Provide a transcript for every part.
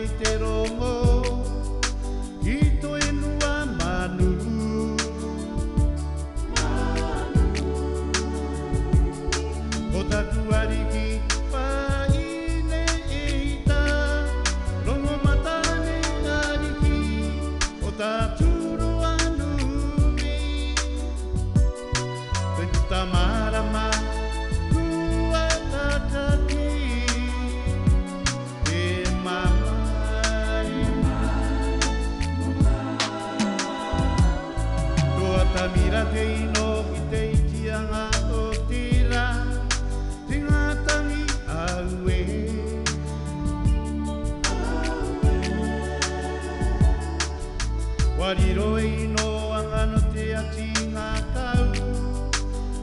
i te rongo I to enua manu O tatu ariki paine eita Rongo matane ariki O tatu roanu mi Penta marama Kua tataki E mamai Toa tamira te ino ki te itianga o tira Te ngatangi aue Wariro e ino angano te ati ngā kau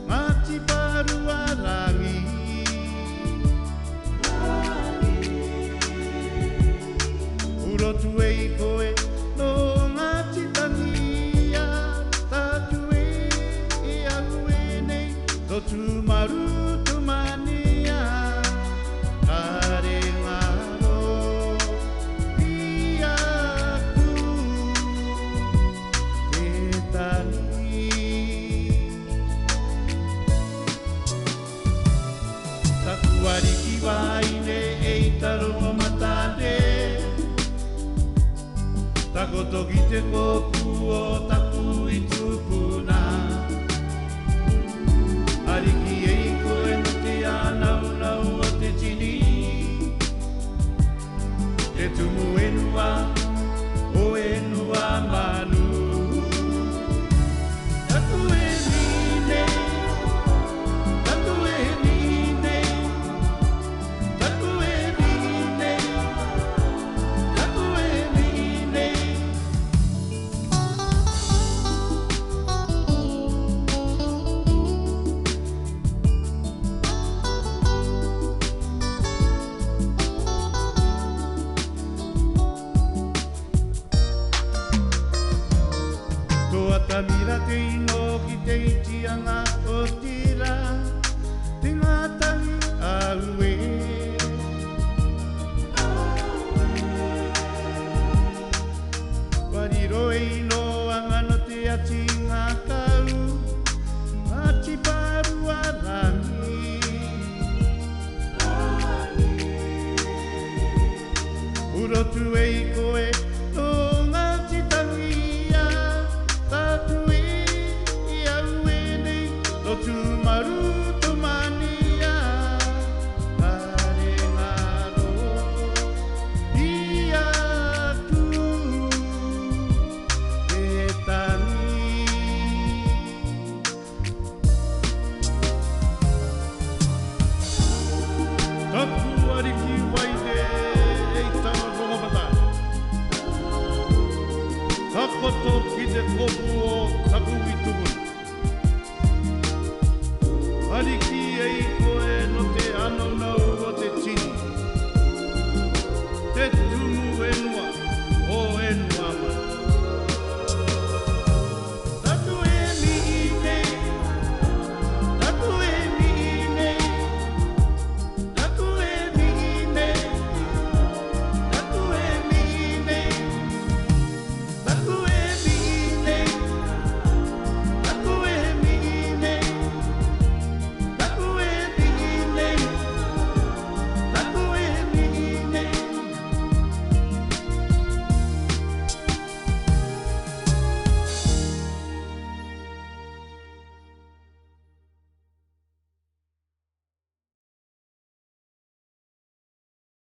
Ngati paru arangi Urotu e i koe no ngati tangia Tatu e i aue nei Totu maru tu mania Kare ngaro I aku Te tani Taku ariki waine e i tarongo matane Tako toki te kopu o taku i tupuna Ariki e i koe no te anaunau o te tini Te tumu enua o enua manu Taku e nine Taku e nine Taku e nine Taku e nine Toa tamira te ino ki te itianga o tira Te ngatangi aue Wariro e ino angano te ati ngā kau Ati paru arangi Urotu e i koe no ngati tangia Tatu e i aue nei Totu maru tu mania Kare ngaro I aku Te tani Taku ariki waine e i tama rongo matane Takoto ki te kopu o taku i tumu Ariki